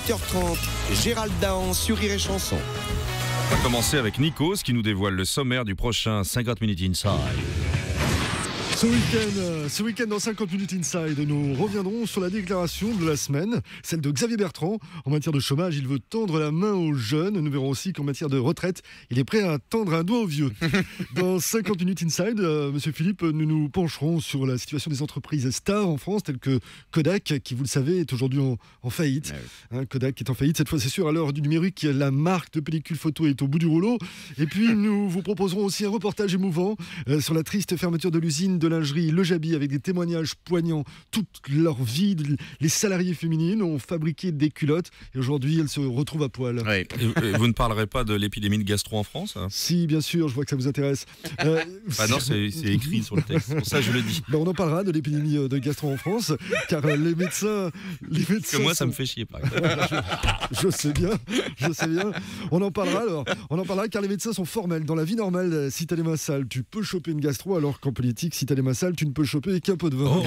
8h30, Gérald Dahan sur Rire et Chanson. On va commencer avec Nikos qui nous dévoile le sommaire du prochain 50 Minutes Inside. Ce week-end, dans 50 Minutes Inside, nous reviendrons sur la déclaration de la semaine, celle de Xavier Bertrand. En matière de chômage, il veut tendre la main aux jeunes. Nous verrons aussi qu'en matière de retraite, il est prêt à tendre un doigt aux vieux. Dans 50 Minutes Inside, Monsieur Philippe, nous nous pencherons sur la situation des entreprises stars en France, telles que Kodak, qui, vous le savez, est aujourd'hui en faillite. Kodak est en faillite, cette fois c'est sûr, à l'heure du numérique, la marque de pellicule photo est au bout du rouleau. Et puis, nous vous proposerons aussi un reportage émouvant sur la triste fermeture de l'usine de lingerie Le Jabi, avec des témoignages poignants. Toute leur vie, les salariés féminines ont fabriqué des culottes et aujourd'hui elles se retrouvent à poil. Ouais. Et vous ne parlerez pas de l'épidémie de gastro en France, hein? Si, bien sûr, je vois que ça vous intéresse. Non, c'est écrit sur le texte, pour ça je le dis. On en parlera de l'épidémie de gastro en France, car les médecins Parce que moi ça me fait chier par exemple. Je sais bien. On en parlera car les médecins sont formels. Dans la vie normale, si t'as les mains sales, tu peux choper une gastro, alors qu'en politique, si t'as les mains sales, tu ne peux choper qu'un pot de vin.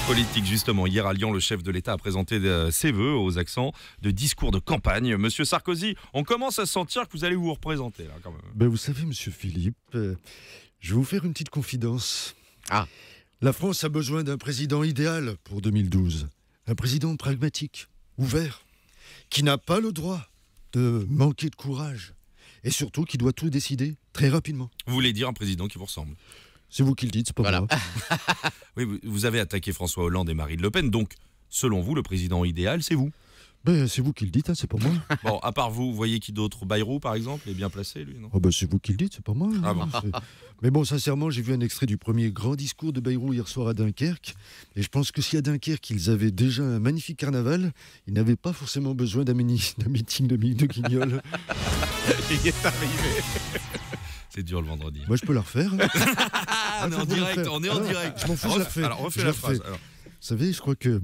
Politique, justement. Hier à Lyon, le chef de l'État a présenté ses vœux aux accents de discours de campagne. Monsieur Sarkozy, on commence à sentir que vous allez vous représenter là quand même. Vous savez, monsieur Philippe, je vais vous faire une petite confidence. La France a besoin d'un président idéal pour 2012. Un président pragmatique, ouvert, qui n'a pas le droit de manquer de courage. Et surtout, qui doit tout décider très rapidement. Vous voulez dire un président qui vous ressemble? C'est vous qui le dites, c'est pas moi. Oui, vous avez attaqué François Hollande et Marine Le Pen, donc selon vous, le président idéal, c'est vous? C'est vous qui le dites, c'est pas moi. Bon, à part vous voyez qui d'autre? Bayrou, par exemple, est bien placé, lui, non? C'est vous qui le dites, c'est pas moi. Mais bon, sincèrement, j'ai vu un extrait du premier grand discours de Bayrou hier soir à Dunkerque. Et je pense que si à Dunkerque, ils avaient déjà un magnifique carnaval, ils n'avaient pas forcément besoin d'un meeting de Guignol. Il est arrivé. C'est dur le vendredi. Moi, je peux la refaire. On est en direct, Je m'en fous, je la refais. Alors, refais la phrase. Vous savez, je crois que...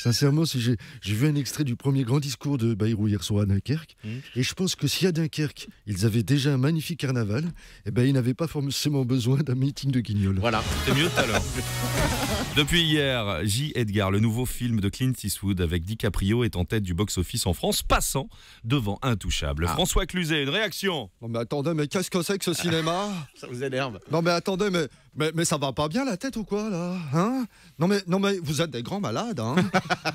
Sincèrement, si j'ai vu un extrait du premier grand discours de Bayrou hier soir à Dunkerque, et je pense que si à Dunkerque, ils avaient déjà un magnifique carnaval, ils n'avaient pas forcément besoin d'un meeting de Guignol. Voilà, c'était mieux tout à l'heure. Depuis hier, J. Edgar, le nouveau film de Clint Eastwood avec DiCaprio, est en tête du box-office en France, passant devant Intouchable. François Cluzet, une réaction? Non mais attendez, mais qu'est-ce que c'est que ce cinéma? Ça vous énerve? Non mais attendez, mais ça va pas bien la tête ou quoi là, hein? Non mais vous êtes des grands malades, hein?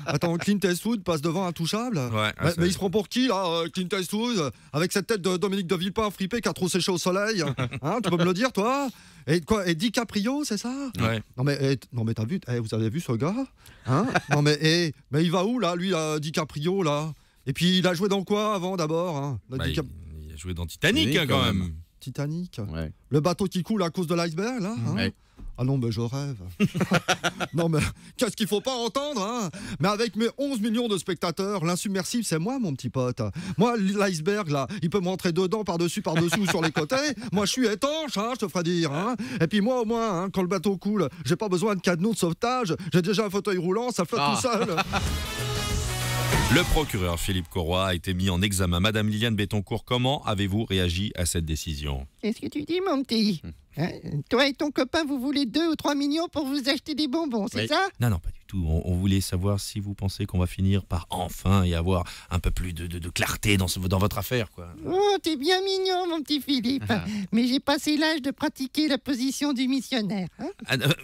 Attends, Clint Eastwood passe devant Intouchable? Ouais. Mais il se prend pour qui là, Clint Eastwood? Avec cette tête de Dominique de Villepin fripé qui a trop séché au soleil, hein? Tu peux me le dire toi? Et quoi? Et DiCaprio, c'est ça? Ouais. Non mais t'as vu, vous avez vu ce gars, hein? Non mais il va où là, lui, DiCaprio là? Et puis il a joué dans quoi avant d'abord, hein? Il a joué dans Titanic quand même. Titanic, ouais. Le bateau qui coule à cause de l'iceberg là, hein? Ouais. Ah non, mais je rêve. Non, mais qu'est-ce qu'il faut pas entendre, hein? Mais avec mes 11 millions de spectateurs, l'insubmersible, c'est moi, mon petit pote. Moi, l'iceberg, là, il peut me rentrer dedans, par-dessus ou sur les côtés. Moi, je suis étanche, hein, je te ferai dire, hein? Et puis moi, au moins, hein, quand le bateau coule, j'ai pas besoin de cadenas de sauvetage. J'ai déjà un fauteuil roulant, ça flotte tout seul. Le procureur Philippe Corroy a été mis en examen. Madame Liliane Bettencourt, comment avez-vous réagi à cette décision? Qu'est-ce que tu dis, mon petit? Toi et ton copain, vous voulez 2 ou 3 millions pour vous acheter des bonbons, c'est ça? Non, pas du tout. On voulait savoir si vous pensez qu'on va finir par enfin y avoir un peu plus de clarté dans votre affaire, quoi. Oh, t'es bien mignon, mon petit Philippe. Mais j'ai passé l'âge de pratiquer la position du missionnaire.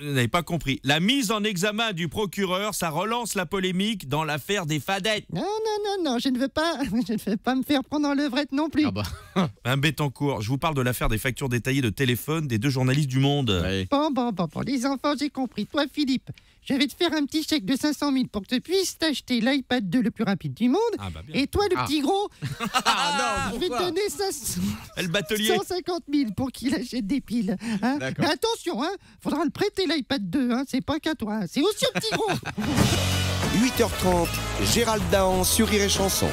Vous n'avez pas compris. La mise en examen du procureur, ça relance la polémique dans l'affaire des fadettes. Non, je ne veux pas me faire prendre en levrette non plus. Madame Bettencourt, je vous parle de l'affaire des factures détaillées de téléphone des 2 journalistes du Monde. Oui. Bon, les enfants, j'ai compris. Toi, Philippe, je vais te faire un petit chèque de 500 000 pour que tu puisses t'acheter l'iPad 2 le plus rapide du monde. Et toi, le petit gros, je vais te donner 150 000 pour qu'il achète des piles. Hein? Mais attention, faudra le prêter l'iPad 2. C'est pas qu'à toi, c'est aussi au petit gros. 8h30, Gérald Dahan sur Rire et Chanson.